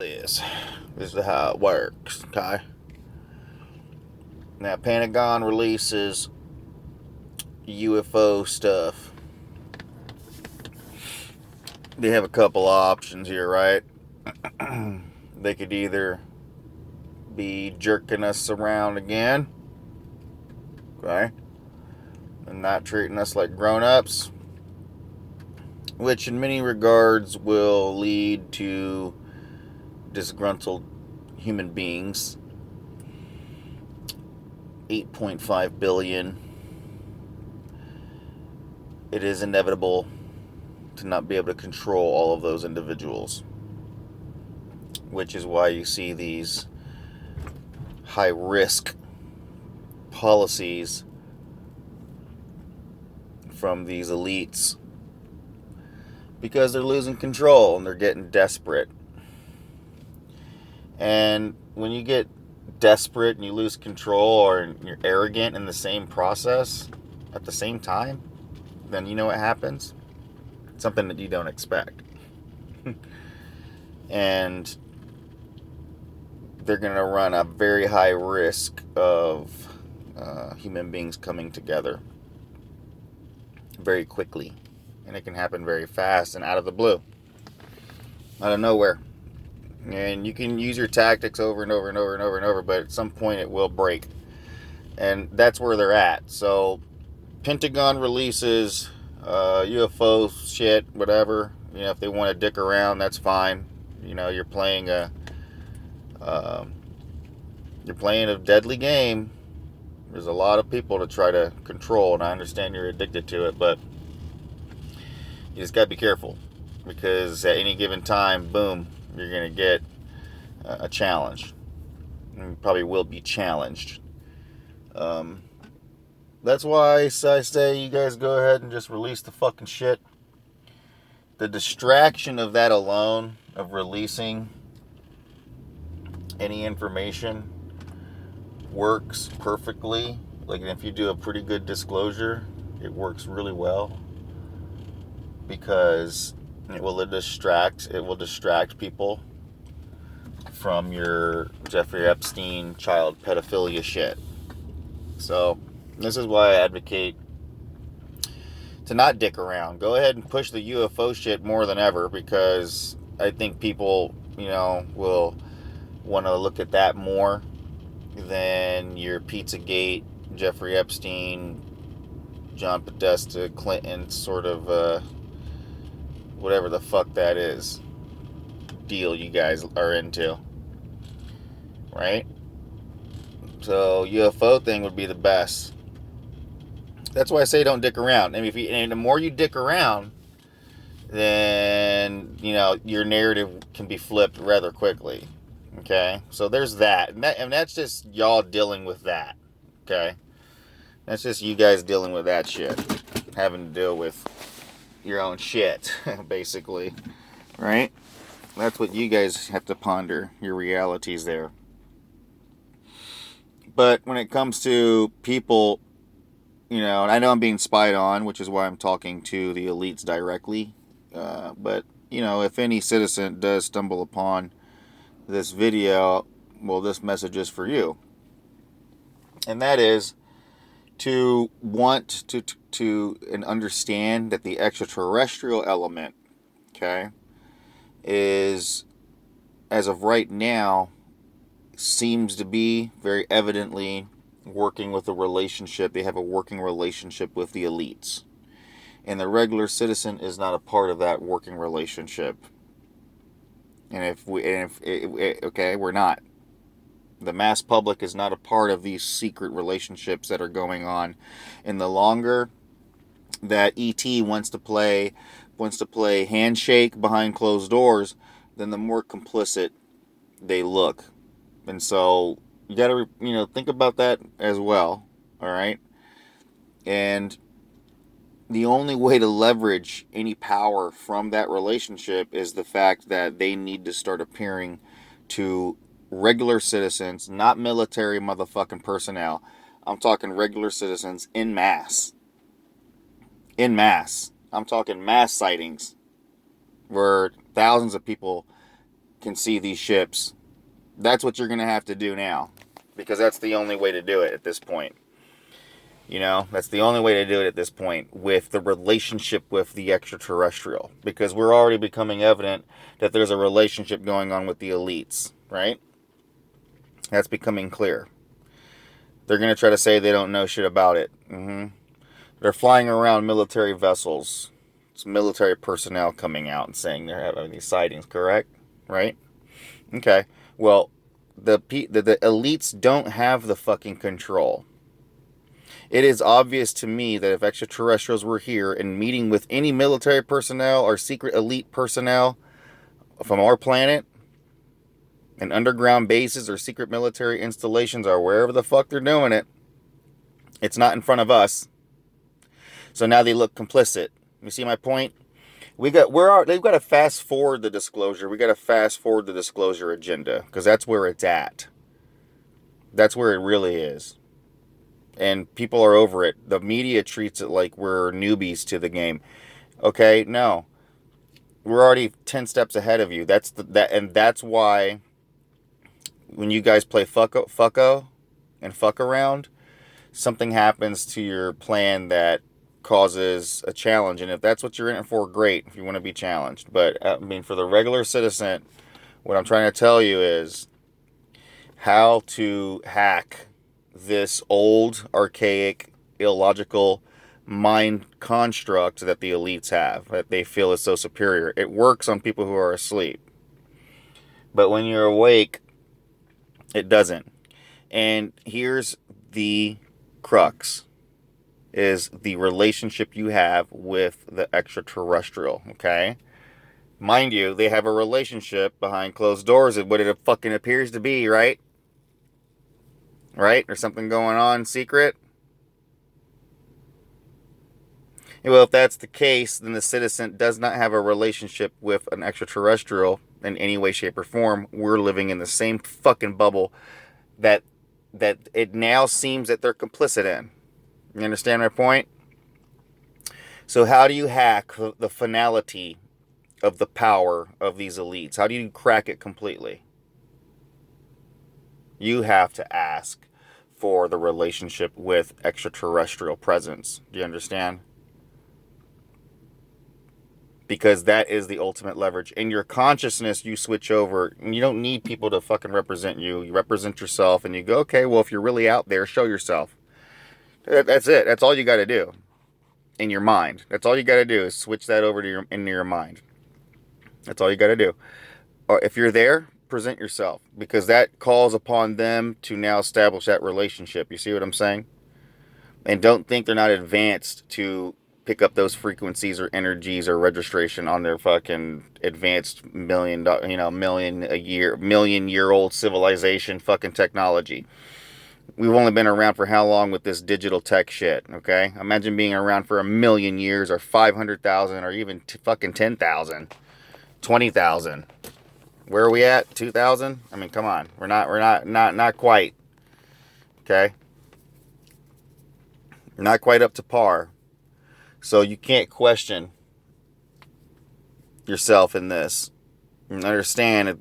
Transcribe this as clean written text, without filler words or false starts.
this. This is how it works, okay? Now, Pentagon releases UFO stuff. They have a couple options here, right? They could either be jerking us around again, okay, and not treating us like grown-ups, which in many regards will lead to disgruntled human beings. 8.5 billion. It is inevitable to not be able to control all of those individuals, which is why you see these high-risk policies from these elites, because they're losing control and they're getting desperate. And when you get desperate and you lose control, or you're arrogant in the same process at the same time, then you know what happens? Something that you don't expect. And they're going to run a very high risk of human beings coming together very quickly. And it can happen very fast and out of the blue, out of nowhere. And you can use your tactics over and over and over and over and over, but at some point it will break. And that's where they're at. So Pentagon releases UFO shit, whatever. You know, if they want to dick around, that's fine. You know, you're playing a deadly game. There's a lot of people to try to control, and I understand you're addicted to it, but you just gotta be careful, because at any given time, boom, you're gonna get a challenge. And you probably will be challenged. That's why I say you guys go ahead and just release the fucking shit. The distraction of that alone, of releasing any information, works perfectly. Like, if you do a pretty good disclosure, it works really well, because it will distract people from your Jeffrey Epstein child pedophilia shit. So this is why I advocate to not dick around. Go ahead and push the UFO shit more than ever, because I think people, will want to look at that more than your Pizzagate, Jeffrey Epstein, John Podesta, Clinton sort of whatever the fuck that is deal you guys are into, right? So UFO thing would be the best. That's why I say don't dick around. And the more you dick around, then your narrative can be flipped rather quickly. Okay, so there's that, and that's just y'all dealing with that. Okay, that's just you guys dealing with that shit, having to deal with your own shit, basically, right? That's what you guys have to ponder, your realities there. But when it comes to people, and I know I'm being spied on, which is why I'm talking to the elites directly. But, if any citizen does stumble upon this video, well, this message is for you. And that is to want to and understand that the extraterrestrial element, okay, is, as of right now, seems to be very evidently working with a relationship. They have a working relationship with the elites. And the regular citizen is not a part of that working relationship. And we're not. The mass public is not a part of these secret relationships that are going on. And the longer that ET wants to play handshake behind closed doors, then the more complicit they look. And so you got to, think about that as well. All right. And the only way to leverage any power from that relationship is the fact that they need to start appearing to regular citizens, not military motherfucking personnel. I'm talking regular citizens en masse. En masse. I'm talking mass sightings where thousands of people can see these ships. That's what you're going to have to do now, because that's the only way to do it at this point. You know, that's the only way to do it at this point, with the relationship with the extraterrestrial, because we're already becoming evident that there's a relationship going on with the elites, right? That's becoming clear. They're going to try to say they don't know shit about it. They're flying around military vessels. It's military personnel coming out and saying they're having these sightings, correct? Right? Okay. Well, the elites don't have the fucking control. It is obvious to me that if extraterrestrials were here and meeting with any military personnel or secret elite personnel from our planet, and underground bases or secret military installations or wherever the fuck they're doing it, it's not in front of us. So now they look complicit. You see my point? They've got to fast forward the disclosure. We got to fast forward the disclosure agenda, because that's where it's at. That's where it really is. And people are over it. The media treats it like we're newbies to the game. Okay, no. We're already 10 steps ahead of you. And that's why when you guys play fucko and fuck around, something happens to your plan that causes a challenge. And if that's what you're in it for, great, if you want to be challenged. But I mean, for the regular citizen, what I'm trying to tell you is how to hack this old, archaic, illogical mind construct that the elites have, that they feel is so superior. It works on people who are asleep, but when you're awake, it doesn't. And here's the crux, is the relationship you have with the extraterrestrial, okay? Mind you, they have a relationship behind closed doors, is what it fucking appears to be, right? Right? There's something going on secret. Well, if that's the case, then the citizen does not have a relationship with an extraterrestrial in any way, shape, or form. We're living in the same fucking bubble that it now seems that they're complicit in. You understand my point? So how do you hack the finality of the power of these elites? How do you crack it completely? You have to ask for the relationship with extraterrestrial presence. Do you understand? Because that is the ultimate leverage. In your consciousness, you switch over. You don't need people to fucking represent you. You represent yourself, and you go, okay, well, if you're really out there, show yourself. That's it. That's all you got to do in your mind. That's all you got to do is switch that over to into your mind. That's all you got to do. Or if you're there, present yourself, because that calls upon them to now establish that relationship. You see what I'm saying? And don't think they're not advanced to pick up those frequencies or energies or registration on their fucking advanced million year old civilization fucking technology. We've only been around for how long with this digital tech shit, okay? Imagine being around for 1,000,000 years, or 500,000, or even fucking 10,000, 20,000. Where are we at? 2,000? I mean, come on. We're not quite. Okay? Not quite up to par. So you can't question yourself in this. And understand